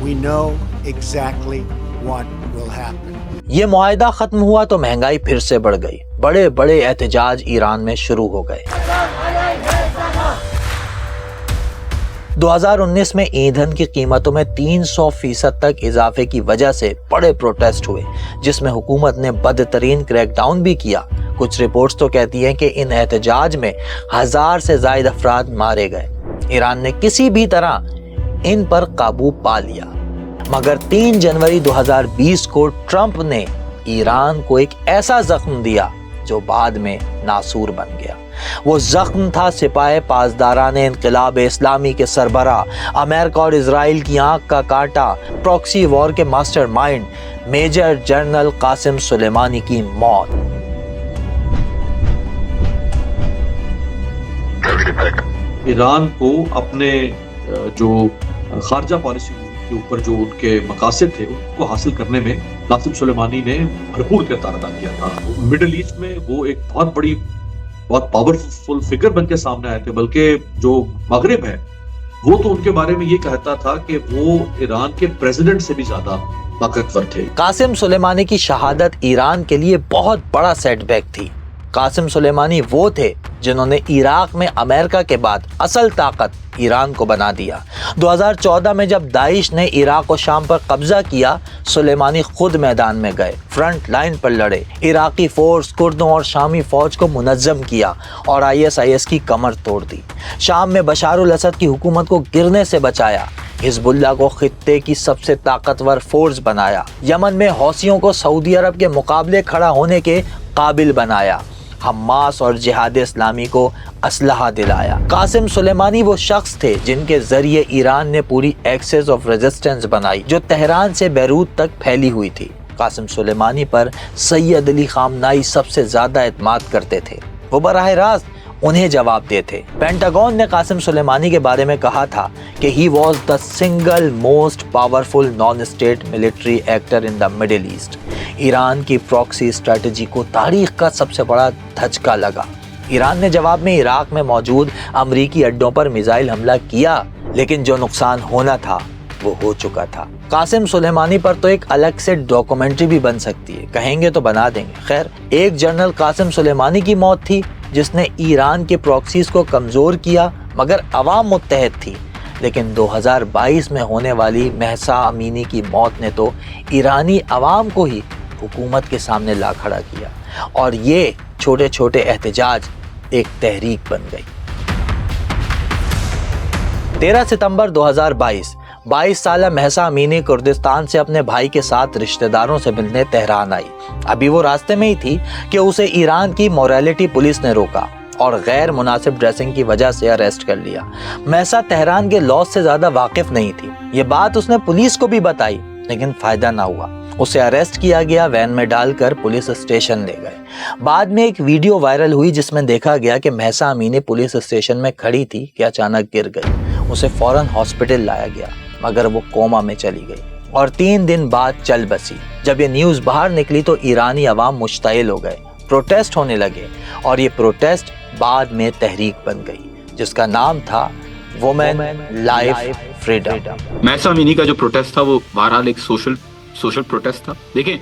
we know exactly what will happen. یہ معاہدہ ختم ہوا تو مہنگائی پھر سے بڑھ گئی، بڑے بڑے احتجاج ایران میں شروع ہو گئے۔ 2019 میں ایندھن کی قیمتوں میں 300% تک اضافے کی وجہ سے بڑے پروٹیسٹ ہوئے، جس میں حکومت نے بدترین کریک ڈاؤن بھی کیا۔ کچھ رپورٹس تو کہتی ہیں کہ ان احتجاج میں 1000 سے زائد افراد مارے گئے۔ ایران نے کسی بھی طرح ان پر قابو پا لیا، مگر 3 جنوری 2020 کو ٹرمپ نے ایران کو ایک ایسا زخم دیا جو بعد میں ناسور بن گیا۔ وہ زخم تھا سپاہ پاسداران انقلاب اسلامی کے سربراہ، امریکہ اور اسرائیل کی آنکھ کا کانٹا، پراکسی وار کے mastermind major general Qasem Soleimani کی موت۔ ایران کو اپنے جو خارجہ پالیسی کے اوپر جو ان کے مقاصد تھے ان کو حاصل کرنے میں قاسم سلیمانی نے بھرپور کردار ادا کیا تھا. مڈل ایسٹ میں وہ ایک بہت پاورفل فگر بن کے سامنے آئے تھے, بلکہ جو مغرب ہے وہ تو ان کے بارے میں یہ کہتا تھا کہ وہ ایران کے پریزیڈنٹ سے بھی زیادہ طاقتور تھے. قاسم سلیمانی کی شہادت ایران کے لیے بہت بڑا سیٹ بیک تھی. قاسم سلیمانی وہ تھے جنہوں نے عراق میں امریکہ کے بعد اصل طاقت ایران کو بنا دیا. 2014 میں جب داعش نے عراق و شام پر قبضہ کیا, سلیمانی خود میدان میں گئے, فرنٹ لائن پر لڑے, عراقی فورس, کردوں اور شامی فوج کو منظم کیا اور ISIS کی کمر توڑ دی. شام میں بشار الاسد کی حکومت کو گرنے سے بچایا, حزب اللہ کو خطے کی سب سے طاقتور فورس بنایا, یمن میں حوثیوں کو سعودی عرب کے مقابلے کھڑا ہونے کے قابل بنایا, حماس اور جہاد اسلامی کو اسلحہ دلایا. قاسم سلیمانی وہ شخص تھے جن کے ذریعے ایران نے پوری ایکسس آف ریزسٹنس بنائی جو تہران سے بیروت تک پھیلی ہوئی تھی. قاسم سلیمانی پر سید علی خامنائی سب سے زیادہ اعتماد کرتے تھے, وہ براہ راست انہیں جواب دیتے. پینٹاگون نے قاسم سلیمانی کے بارے میں کہا تھا کہ he was the single most powerful non state military actor in the Middle East. Iran کی پراکسی اسٹریٹجی کو تاریخ کا سب سے بڑا دھچکا لگا. ایران نے جواب میں عراق میں موجود امریکی اڈوں پر میزائل حملہ کیا, لیکن جو نقصان ہونا تھا وہ ہو چکا تھا. قاسم سلیمانی پر تو ایک الگ سے ڈاکومنٹری بھی بن سکتی ہے, کہیں گے تو بنا دیں گے. خیر, ایک جنرل قاسم سلیمانی کی موت تھی جس نے ایران کے پراکسیز کو کمزور کیا, مگر عوام متحد تھی. لیکن 2022 میں ہونے والی مہسا امینی کی موت نے تو ایرانی عوام کو ہی حکومت کے سامنے لا کھڑا کیا, اور یہ چھوٹے چھوٹے احتجاج ایک تحریک بن گئی. 13 ستمبر 2022 22 سالہ مہسا امینی کردستان سے اپنے بھائی کے ساتھ رشتہ داروں سے ملنے تہران آئی. ابھی وہ راستے میں ہی تھی کہ اسے ایران کی موریلٹی پولیس نے روکا اور غیر مناسب ڈریسنگ کی وجہ سے اریسٹ کر لیا. مہسا تہران کے لاز سے زیادہ واقف نہیں تھی. یہ بات اس نے پولیس کو بھی بتائی, لیکن فائدہ نہ ہوا. اسے اریسٹ کیا گیا, وین میں ڈال کر پولیس اسٹیشن لے گئے. بعد میں ایک ویڈیو وائرل ہوئی جس میں دیکھا گیا کہ مہسا امینی پولیس اسٹیشن میں کھڑی تھی کہ اچانک گر گئی. اسے فوراً ہاسپٹل لایا گیا, مگر وہ کوما میں چلی گئی اور 3 دن بعد چل بسی. جب یہ نیوز باہر نکلی تو ایرانی عوام مشتعل ہو گئے, پروٹیسٹ ہونے لگے, اور یہ پروٹیسٹ بعد میں تحریک بن گئی جس کا نام تھا وومن لائف فریڈم. مہسا امینی کا جو پروٹیسٹ تھا وہ بہرحال ایک سوشل پروٹیسٹ تھا. دیکھیں,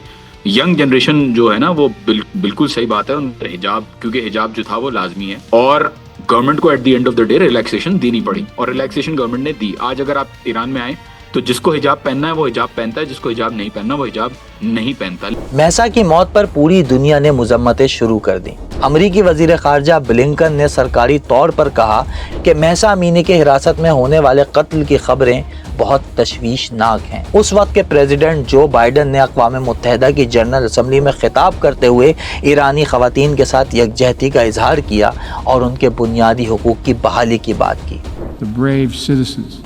ینگ جنریشن جو ہے نا, وہ بالکل صحیح بات ہے, ان پر حجاب, کیونکہ حجاب جو تھا وہ لازمی ہے, اور گورنمنٹ کو at the end of the day relaxation دینی پڑی, اور ریلیکسیشن گورنمنٹ نے دی. آج اگر آپ ایران میں آئیں تو جس کو حجاب پہننا ہے وہ حجاب پہنتا ہے, جس کو حجاب نہیں پہننا وہ حجاب نہیں پہنتا. مہسا کی موت پر پوری دنیا نے مذمتیں شروع کر دیں. امریکی وزیر خارجہ بلنکن نے سرکاری طور پر کہا کہ مہسا امینی کے حراست میں ہونے والے قتل کی خبریں بہت تشویشناک ہیں. اس وقت کے پریزیڈنٹ جو بائیڈن نے اقوام متحدہ کی جنرل اسمبلی میں خطاب کرتے ہوئے ایرانی خواتین کے ساتھ یکجہتی کا اظہار کیا اور ان کے بنیادی حقوق کی بحالی کی بات کی. The brave citizens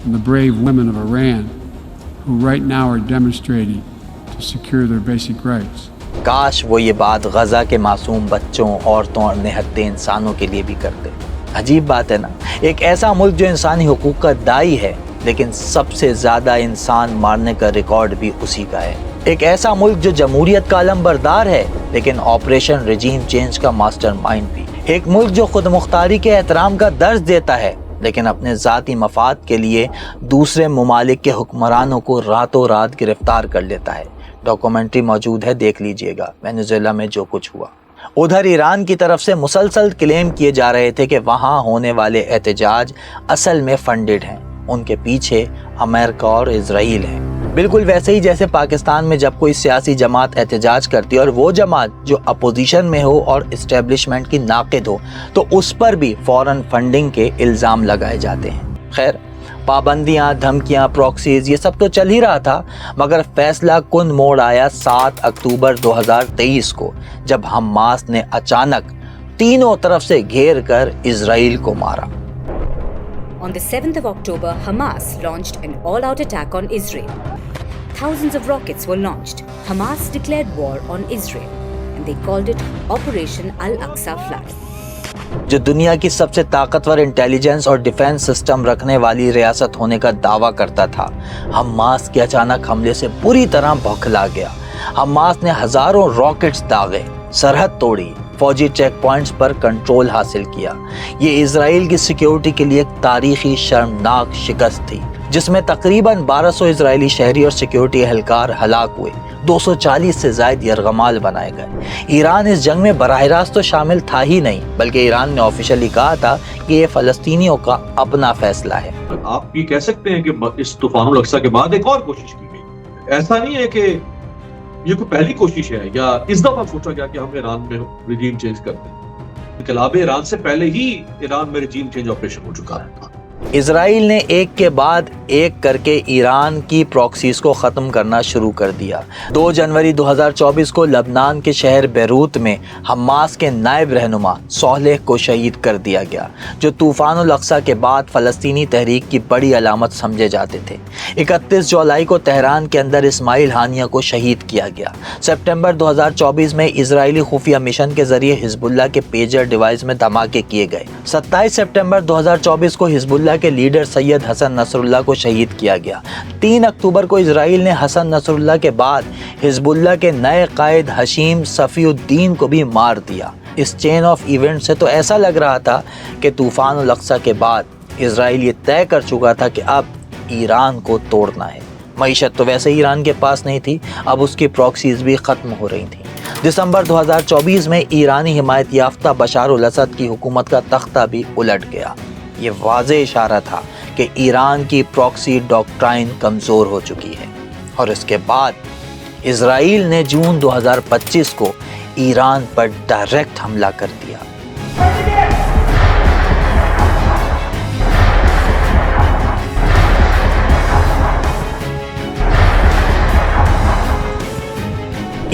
and the brave women of Iran who right now are demonstrating to secure their basic rights. کاش وہ یہ بات غزہ کے معصوم بچوں, عورتوں اور نہتے انسانوں کے لیے بھی کرتے. عجیب بات ہے نا, ایک ایسا ملک جو انسانی حقوق کا دائی ہے لیکن سب سے زیادہ انسان مارنے کا ریکارڈ بھی اسی کا ہے. ایک ایسا ملک جو جمہوریت کا علم بردار ہے لیکن آپریشن ریجیم چینج کا ماسٹر مائنڈ بھی. ایک ملک جو خود مختاری کے احترام کا درس دیتا ہے لیکن اپنے ذاتی مفاد کے لیے دوسرے ممالک کے حکمرانوں کو راتوں رات گرفتار کر لیتا ہے. ڈاکومنٹری موجود ہے, دیکھ لیجئے گا وینزویلا میں جو کچھ ہوا. ادھر ایران کی طرف سے مسلسل کلیم کیے جا رہے تھے کہ وہاں ہونے والے احتجاج اصل میں فنڈڈ ہیں, ان کے پیچھے امریکہ اور اسرائیل ہیں. بالکل ویسے ہی جیسے پاکستان میں جب کوئی سیاسی جماعت احتجاج کرتی ہے اور وہ جماعت جو اپوزیشن میں ہو اور اسٹیبلشمنٹ کی ناقد ہو تو اس پر بھی فوراً فنڈنگ کے الزام لگائے جاتے ہیں. خیر, پابندیاں, دھمکیاں, پراکسیز, یہ سب تو چل ہی رہا تھا, مگر فیصلہ کن موڑ آیا 7 اکتوبر 2023 کو جب حماس نے اچانک تینوں طرف سے گھیر کر اسرائیل کو مارا. On the 7th of October, Hamas launched an all-out attack on Israel. Thousands of rockets were launched. Hamas declared war on Israel, and they called it Operation Al-Aqsa Flood. جو دنیا کی سب سے طاقتور انٹیلیجنس اور ڈیفنس سسٹم رکھنے والی ریاست ہونے کا دعویٰ کرتا تھا، حماس کے اچانک حملے سے پوری طرح بوکھلا گیا۔ حماس نے ہزاروں راکٹس داغے، سرحد توڑی، فوجی چیک پوائنٹس پر کنٹرول حاصل کیا۔ یہ اسرائیل کی سیکیورٹی کے لیے ایک تاریخی شرمناک شکست تھی، جس میں تقریباً 1200 اسرائیلی شہری اور سیکیورٹی اہلکار ہلاک ہوئے، 240 سے زائد یرغمال بنائے گئے۔ ایران اس جنگ میں براہ راست تو شامل تھا ہی نہیں، بلکہ ایران نے آفیشلی کہا تھا کہ یہ فلسطینیوں کا اپنا فیصلہ ہے۔ آپ یہ کہہ سکتے ہیں کہ اس طوفان الاقصی کے بعد ایک اور کوشش کی گئی، ایسا نہیں ہے کہ یہ کوئی پہلی کوشش ہے یا اس دفعہ سوچا گیا کہ ہم ایران میں رجیم چینج کرتے ہیں۔ انقلاب ایران سے پہلے ہی ایران میں رجیم چینج آپریشن ہو چکا ہے۔ اسرائیل نے ایک کے بعد ایک کر کے ایران کی پراکسیز کو ختم کرنا شروع کر دیا۔ 2 جنوری 2024 کو لبنان کے شہر بیروت میں حماس کے نائب رہنما صالح کو شہید کر دیا گیا، جو طوفان الاقصی کے بعد فلسطینی تحریک کی بڑی علامت سمجھے جاتے تھے۔ 31 جولائی کو تہران کے اندر اسماعیل ہانیہ کو شہید کیا گیا۔ سپٹمبر 2024 میں اسرائیلی خفیہ مشن کے ذریعے حزب اللہ کے پیجر ڈیوائس میں دھماکے کیے گئے۔ 27 سپٹمبر 2024 کو حزب اللہ کے لیڈر سید حسن نصر اللہ کو شہید کیا گیا۔ 3 اکتوبر کو اسرائیل نے حسن نصر اللہ کے بعد حزب اللہ کے نئے قائد حشیم صفی الدین کو بھی مار دیا۔ اس چین آف ایونٹ سے تو ایسا لگ رہا تھا کہ طوفان الاقصی کے بعد اسرائیل یہ طے کر چکا تھا کہ اب ایران کو توڑنا ہے۔ معیشت تو ویسے ایران کے پاس نہیں تھی، اب اس کی پراکسیز بھی ختم ہو رہی تھیں۔ دسمبر 2024 میں ایرانی حمایت یافتہ بشار الاسد کی حکومت کا تختہ بھی الٹ گیا۔ یہ واضح اشارہ تھا کہ ایران کی پراکسی ڈاکٹرائن کمزور ہو چکی ہے، اور اس کے بعد اسرائیل نے جون 2025 کو ایران پر ڈائریکٹ حملہ کر دیا۔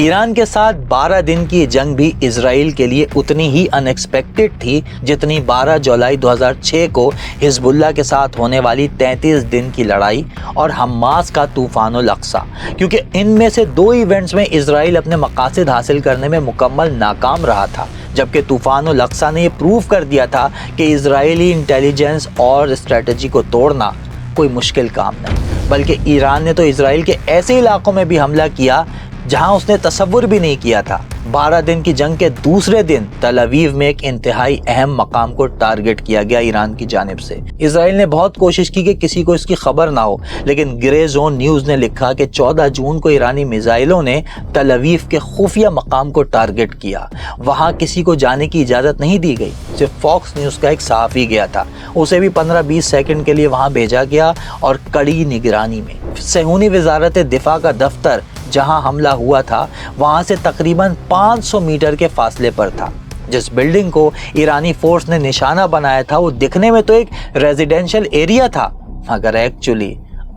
ایران کے ساتھ 12 دن کی جنگ بھی اسرائیل کے لیے اتنی ہی ان ایکسپیکٹڈ تھی جتنی 12 جولائی 2006 کو حزب اللہ کے ساتھ ہونے والی 33 دن کی لڑائی اور حماس کا طوفان الاقصی، کیونکہ ان میں سے 2 ایونٹس میں اسرائیل اپنے مقاصد حاصل کرنے میں مکمل ناکام رہا تھا، جبکہ طوفان الاقصی نے یہ پروف کر دیا تھا کہ اسرائیلی انٹیلیجنس اور اسٹریٹجی کو توڑنا کوئی مشکل کام نہیں، بلکہ ایران نے تو اسرائیل کے ایسے علاقوں میں بھی حملہ کیا جہاں اس نے تصور بھی نہیں کیا تھا۔ 12 دن کی جنگ کے دوسرے دن تل اویو میں ایک انتہائی اہم مقام کو ٹارگٹ کیا گیا ایران کی جانب سے۔ اسرائیل نے بہت کوشش کی کہ کسی کو اس کی خبر نہ ہو، لیکن گرے زون نیوز نے لکھا کہ 14 جون کو ایرانی میزائلوں نے تل اویو کے خفیہ مقام کو ٹارگٹ کیا۔ وہاں کسی کو جانے کی اجازت نہیں دی گئی، صرف فاکس نیوز کا ایک صحافی گیا تھا، اسے بھی 15-20 سیکنڈ کے لیے وہاں بھیجا گیا اور کڑی نگرانی میں۔ صہیونی وزارت دفاع کا دفتر جہاں حملہ ہوا تھا وہاں سے تقریباً 500 میٹر کے فاصلے پر تھا۔ جس بلڈنگ کو ایرانی فورس نے نشانہ بنایا تھا وہ دکھنے میں تو ایک ریزیڈینشل ایریا تھا، مگر ایکچولی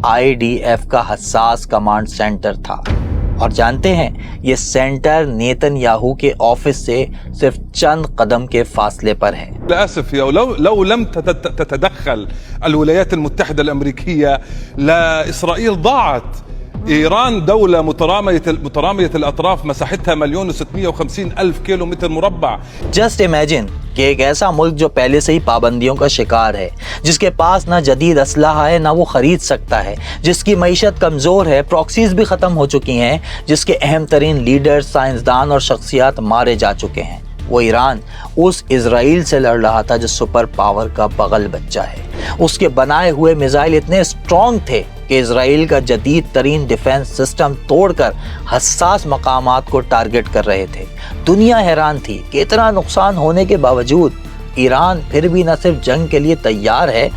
IDF کا حساس کمانڈ سینٹر تھا۔ اور جانتے ہیں یہ سینٹر نیتن یاہو کے آفس سے صرف چند قدم کے فاصلے پر ہے۔ للأسف لو لم تتدخل الولايات المتحدة الأمريكية لإسرائيل ضاعت۔ ایران دولة مترامية الأطراف مساحتها 1,650,000 کلومیٹر مربع۔ جسٹ امیجن کہ ایک ایسا ملک جو پہلے سے ہی پابندیوں کا شکار ہے، جس کے پاس نہ جدید اسلحہ ہے نہ وہ خرید سکتا ہے، جس کی معیشت کمزور ہے، پراکسیز بھی ختم ہو چکی ہیں، جس کے اہم ترین لیڈر، سائنسدان اور شخصیات مارے جا چکے ہیں، وہ ایران اس اسرائیل سے لڑ رہا تھا جو سپر پاور کا بغل بچہ ہے۔ اس کے بنائے ہوئے میزائل اتنے اسٹرانگ تھے کہ اسرائیل کا جدید ترین ڈیفنس سسٹم توڑ کر حساس مقامات کو ٹارگٹ کر رہے تھے۔ دنیا حیران تھی کہ اتنا نقصان ہونے کے باوجود ایران پھر بھی نہ صرف جنگ کے لیے تیار ہے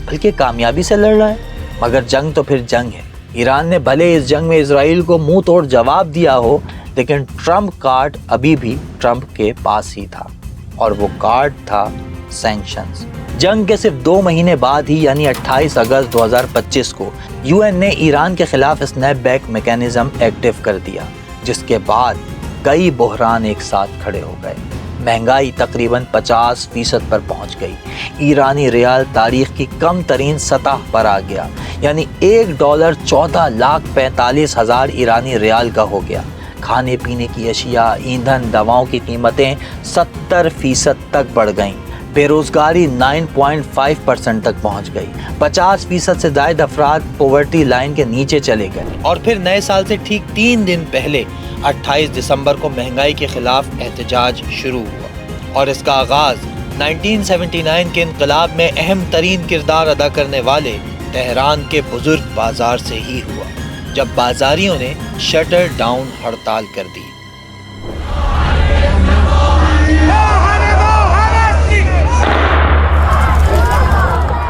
بلکہ کامیابی سے لڑ رہا ہے۔ مگر جنگ تو پھر جنگ ہے۔ ایران نے بھلے اس جنگ میں اسرائیل کو منہ توڑ جواب دیا ہو، لیکن ٹرمپ کارڈ ابھی بھی ٹرمپ کے پاس ہی تھا، اور وہ کارڈ تھا سینکشنز۔ جنگ کے صرف 2 مہینے بعد ہی یعنی 28 اگست 2025 کو UN نے ایران کے خلاف سنیپ بیک میکینزم ایکٹیو کر دیا، جس کے بعد کئی بحران ایک ساتھ کھڑے ہو گئے۔ مہنگائی تقریباً 50% پر پہنچ گئی، ایرانی ریال تاریخ کی کم ترین سطح پر آ گیا، یعنی $1 14,45,000 ایرانی ریال کا ہو گیا۔ کھانے پینے کی اشیاء، ایندھن، دواؤں کی قیمتیں 70% تک بڑھ گئیں، بے روزگاری 9.5% تک پہنچ گئی، 50% سے زائد افراد پاورٹی لائن کے نیچے چلے گئے۔ اور پھر نئے سال سے ٹھیک 3 دن پہلے 28 دسمبر کو مہنگائی کے خلاف احتجاج شروع ہوا، اور اس کا آغاز 1979 کے انقلاب میں اہم ترین کردار ادا کرنے والے تہران کے بزرگ بازار سے ہی ہوا، جب بازاریوں نے شٹر ڈاؤن ہڑتال کر دی۔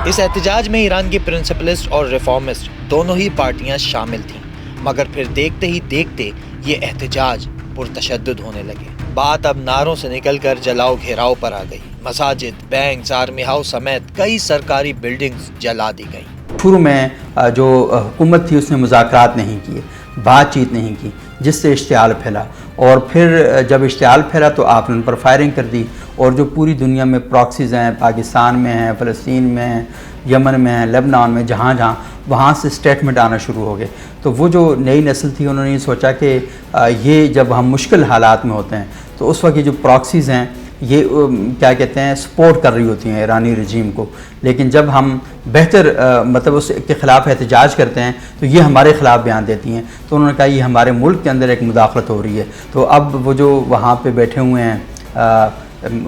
اس احتجاج میں ایران کی پرنسپلسٹ اور ریفارمسٹ دونوں ہی پارٹیاں شامل تھیں، مگر پھر دیکھتے ہی دیکھتے یہ احتجاج پرتشدد ہونے لگے۔ بات اب نعروں سے نکل کر جلاؤ گھیراؤ پر آ گئی۔ مساجد، بینکس، آرمی ہاؤس سمیت کئی سرکاری بلڈنگز جلا دی گئیں۔ شروع میں جو حکومت تھی اس نے مذاکرات نہیں کیے، بات چیت نہیں کی، جس سے اشتعال پھیلا، اور پھر جب اشتعال پھیلا تو آپ نے ان پر فائرنگ کر دی، اور جو پوری دنیا میں پراکسیز ہیں، پاکستان میں ہیں، فلسطین میں ہیں، یمن میں ہیں، لبنان میں، جہاں جہاں، وہاں سے سٹیٹمنٹ آنا شروع ہو گئے۔ تو وہ جو نئی نسل تھی انہوں نے یہ سوچا کہ یہ جب ہم مشکل حالات میں ہوتے ہیں تو اس وقت یہ جو پراکسیز ہیں یہ کیا کہتے ہیں سپورٹ کر رہی ہوتی ہیں ایرانی رجیم کو، لیکن جب ہم بہتر مطلب اس کے خلاف احتجاج کرتے ہیں تو یہ ہمارے خلاف بیان دیتی ہیں۔ تو انہوں نے کہا یہ ہمارے ملک کے اندر ایک مداخلت ہو رہی ہے۔ تو اب وہ جو وہاں پہ بیٹھے ہوئے ہیں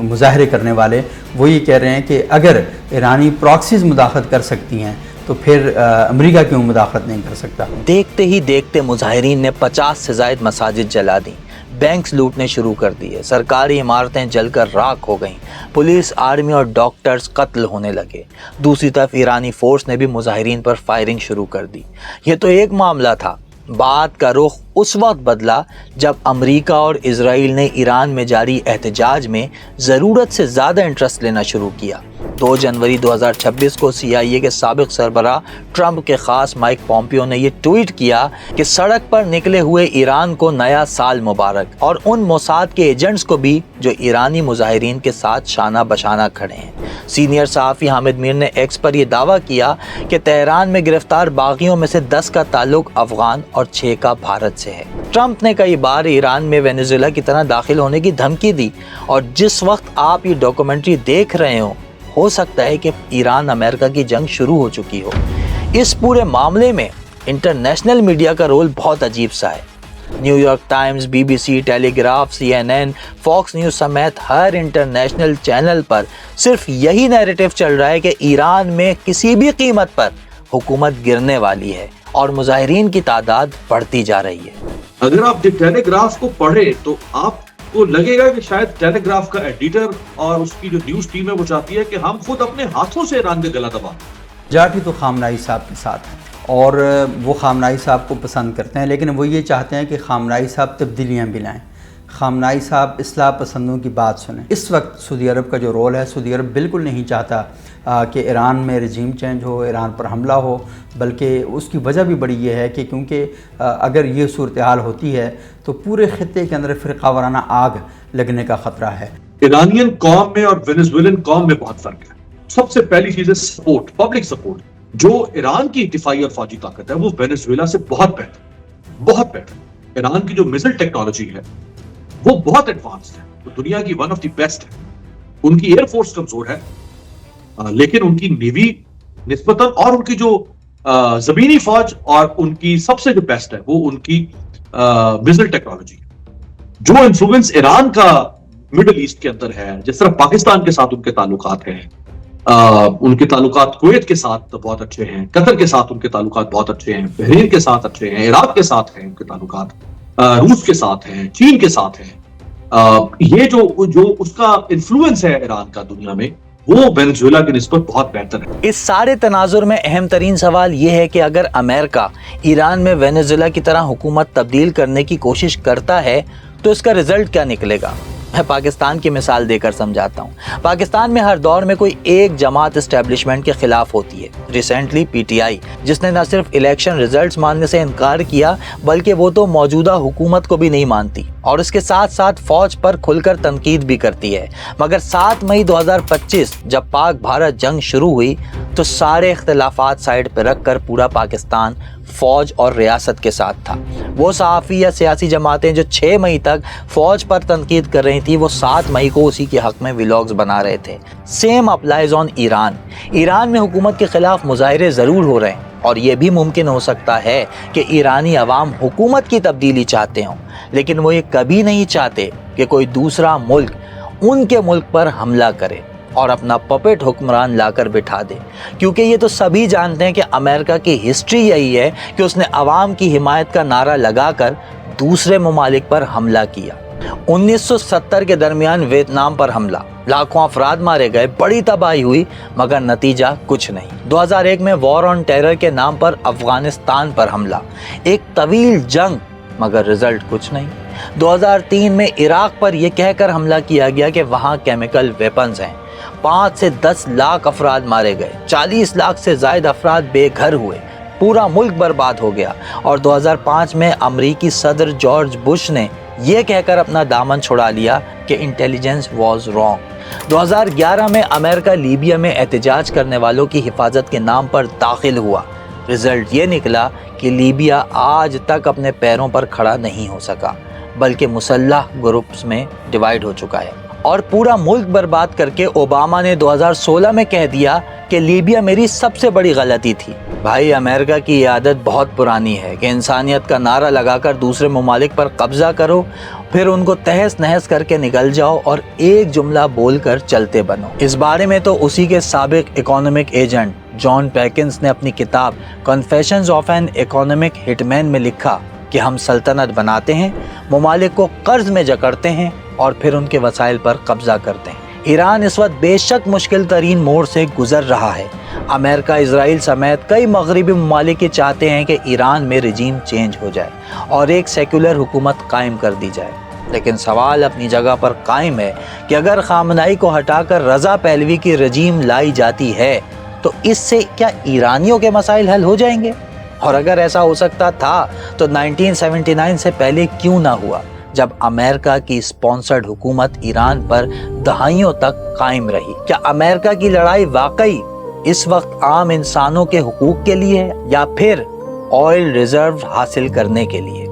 مظاہرے کرنے والے، وہ یہ کہہ رہے ہیں کہ اگر ایرانی پراکسیز مداخلت کر سکتی ہیں تو پھر امریکہ کیوں مداخلت نہیں کر سکتا۔ دیکھتے ہی دیکھتے مظاہرین نے 50 سے زائد مساجد جلا دیں، بینکس لوٹنے شروع کر دیے، سرکاری عمارتیں جل کر راکھ ہو گئیں، پولیس، آرمی اور ڈاکٹرز قتل ہونے لگے۔ دوسری طرف ایرانی فورس نے بھی مظاہرین پر فائرنگ شروع کر دی۔ یہ تو ایک معاملہ تھا، بات کا رخ اس وقت بدلا جب امریکہ اور اسرائیل نے ایران میں جاری احتجاج میں ضرورت سے زیادہ انٹرسٹ لینا شروع کیا۔ 2 جنوری 2026 کو CIA کے سابق سربراہ ٹرمپ کے خاص مائک پومپیو نے یہ ٹویٹ کیا کہ سڑک پر نکلے ہوئے ایران کو نیا سال مبارک، اور ان موساد کے ایجنٹس کو بھی جو ایرانی مظاہرین کے ساتھ شانہ بشانہ کھڑے ہیں۔ سینئر صحافی حامد میر نے ایکس پر یہ دعویٰ کیا کہ تہران میں گرفتار باغیوں میں سے 10 کا تعلق افغان اور 6 کا بھارت سے ہے۔ ٹرمپ نے کئی بار ایران میں وینیزویلا کی طرح داخل ہونے کی دھمکی دی، اور جس وقت آپ یہ ڈاکومنٹری دیکھ رہے ہو سکتا ہے کہ ایران امریکہ کی جنگ شروع ہو چکی ہو۔ اس پورے معاملے میں انٹرنیشنل میڈیا کا رول بہت عجیب سا ہے۔ نیو یارک ٹائمز، BBC، ٹیلی گراف، CNN، فاکس نیوز سمیت ہر انٹرنیشنل چینل پر صرف یہی نیریٹو چل رہا ہے کہ ایران میں کسی بھی قیمت پر حکومت گرنے والی ہے اور مظاہرین کی تعداد بڑھتی جا رہی ہے۔ اگر آپ ٹیلی گراف کو پڑھیں تو آپ کو لگے گا کہ شاید ٹیلی گراف کا ایڈیٹر اور اس کی جو نیوز ٹیم ہے وہ چاہتی ہے کہ ہم خود اپنے ہاتھوں سے ایران کا گلا دبائیں۔ جاٹھی تو خامنائی صاحب کے ساتھ ہیں اور وہ خامنائی صاحب کو پسند کرتے ہیں، لیکن وہ یہ چاہتے ہیں کہ خامنائی صاحب تبدیلیاں بھی لائیں، خامنائی صاحب اصلاح پسندوں کی بات سنیں۔ اس وقت سعودی عرب کا جو رول ہے، سعودی عرب بالکل نہیں چاہتا کہ ایران میں رجیم چینج ہو، ایران پر حملہ ہو، بلکہ اس کی وجہ بھی بڑی یہ ہے کہ کیونکہ اگر یہ صورتحال ہوتی ہے تو پورے خطے کے اندر فرقہ وارانہ آگ لگنے کا خطرہ ہے۔ ایرانین قوم میں اور وینیزویلن قوم میں بہت فرق ہے۔ سب سے پہلی چیز ہے سپورٹ، پبلک سپورٹ۔ جو ایران کی دفاعی اور فوجی طاقت ہے وہ وینیزویلا سے بہت بہتر۔ ایران کی جو میزائل ٹیکنالوجی ہے وہ بہت ایڈوانسڈ ہے، وہ دنیا کی ون آف دی بیسٹ ہے۔ ان کی ایئر فورس کمزور ہے لیکن ان کی نیوی نسبتاً، اور ان کی جو زمینی فوج اور ان کی سب سے جو بیسٹ ہے وہ ان کی میزائل ٹیکنالوجی۔ جو انفلوئنس ایران کا مڈل ایسٹ کے اندر ہے، جس طرح پاکستان کے ساتھ ان کے تعلقات ہیں، ان کے تعلقات کویت کے ساتھ بہت اچھے ہیں، قطر کے ساتھ ان کے تعلقات بہت اچھے ہیں، بحرین کے ساتھ اچھے ہیں، عراق کے ساتھ ہیں ان کے تعلقات، روس کے ساتھ ہیں، چین کے ساتھ ہیں۔ یہ جو اس کا انفلوئنس ہے ایران کا دنیا میں، وہ وینیزویلا کی نسبت بہت بہتر ہے۔ اس سارے تناظر میں اہم ترین سوال یہ ہے کہ اگر امریکہ ایران میں وینیزویلا کی طرح حکومت تبدیل کرنے کی کوشش کرتا ہے تو اس کا رزلٹ کیا نکلے گا؟ میں پاکستان کی مثال دے کر سمجھاتا ہوں۔ پاکستان میں ہر دور میں کوئی ایک جماعت اسٹیبلشمنٹ کے خلاف ہوتی ہے۔ ریسنٹلی PTI، جس نے نہ صرف الیکشن ریزلٹس ماننے سے انکار کیا بلکہ وہ تو موجودہ حکومت کو بھی نہیں مانتی اور اس کے ساتھ ساتھ فوج پر کھل کر تنقید بھی کرتی ہے۔ مگر 7 مئی 2025 جب پاک بھارت جنگ شروع ہوئی تو سارے اختلافات سائڈ پہ رکھ کر پورا پاکستان فوج اور ریاست کے ساتھ تھا۔ وہ صحافی یا سیاسی جماعتیں جو 6 مئی تک فوج پر تنقید کر رہی تھی، وہ 7 مئی کو اسی کے حق میں ولاگز بنا رہے تھے۔ سیم اپلائز آن ایران۔ ایران میں حکومت کے خلاف مظاہرے ضرور ہو رہے ہیں، اور یہ بھی ممکن ہو سکتا ہے کہ ایرانی عوام حکومت کی تبدیلی چاہتے ہوں، لیکن وہ یہ کبھی نہیں چاہتے کہ کوئی دوسرا ملک ان کے ملک پر حملہ کرے اور اپنا پپٹ حکمران لا کر بٹھا دے، کیونکہ یہ تو سبھی جانتے ہیں کہ امریکہ کی ہسٹری یہی ہے کہ اس نے عوام کی حمایت کا نعرہ لگا کر دوسرے ممالک پر حملہ کیا۔ 1970 کے درمیان ویتنام پر حملہ، لاکھوں افراد مارے گئے، بڑی تباہی ہوئی، مگر نتیجہ کچھ نہیں۔ 2001 میں وار آن ٹیرر کے نام پر افغانستان پر حملہ، ایک طویل جنگ، مگر رزلٹ کچھ نہیں۔ 2003 میں عراق پر یہ کہہ کر حملہ کیا گیا کہ وہاں کیمیکل ویپنز ہیں، 5 سے 10 لاکھ افراد مارے گئے، 40 لاکھ سے زائد افراد بے گھر ہوئے، پورا ملک برباد ہو گیا۔ اور 2005 میں امریکی صدر جارج بش نے یہ کہہ کر اپنا دامن چھڑا لیا کہ انٹیلیجنس واز رانگ۔ 2011 میں امریکہ لیبیا میں احتجاج کرنے والوں کی حفاظت کے نام پر داخل ہوا، رزلٹ یہ نکلا کہ لیبیا آج تک اپنے پیروں پر کھڑا نہیں ہو سکا، بلکہ مسلح گروپس میں ڈیوائیڈ ہو چکا ہے، اور پورا ملک برباد کر کے اوباما نے 2016 میں کہہ دیا کہ لیبیا میری سب سے بڑی غلطی تھی۔ بھائی، امریکہ کی یہ عادت بہت پرانی ہے کہ انسانیت کا نعرہ لگا کر دوسرے ممالک پر قبضہ کرو، پھر ان کو تہس نہس کر کے نکل جاؤ اور ایک جملہ بول کر چلتے بنو۔ اس بارے میں تو اسی کے سابق اکانومک ایجنٹ جان پیکنز نے اپنی کتاب کنفیشنز آف این اکانومک ہٹ مین میں لکھا کہ ہم سلطنت بناتے ہیں، ممالک کو قرض میں جکڑتے ہیں اور پھر ان کے وسائل پر قبضہ کرتے ہیں۔ ایران اس وقت بے شک مشکل ترین موڑ سے گزر رہا ہے۔ امریکہ، اسرائیل سمیت کئی مغربی ممالک یہ چاہتے ہیں کہ ایران میں رجیم چینج ہو جائے اور ایک سیکولر حکومت قائم کر دی جائے، لیکن سوال اپنی جگہ پر قائم ہے کہ اگر خامنائی کو ہٹا کر رضا پہلوی کی رجیم لائی جاتی ہے تو اس سے کیا ایرانیوں کے مسائل حل ہو جائیں گے؟ اور اگر ایسا ہو سکتا تھا تو 1979 سے پہلے کیوں نہ ہوا، جب امریکہ کی سپانسرڈ حکومت ایران پر دہائیوں تک قائم رہی؟ کیا امریکہ کی لڑائی واقعی اس وقت عام انسانوں کے حقوق کے لیے ہے یا پھر آئل ریزرو حاصل کرنے کے لیے؟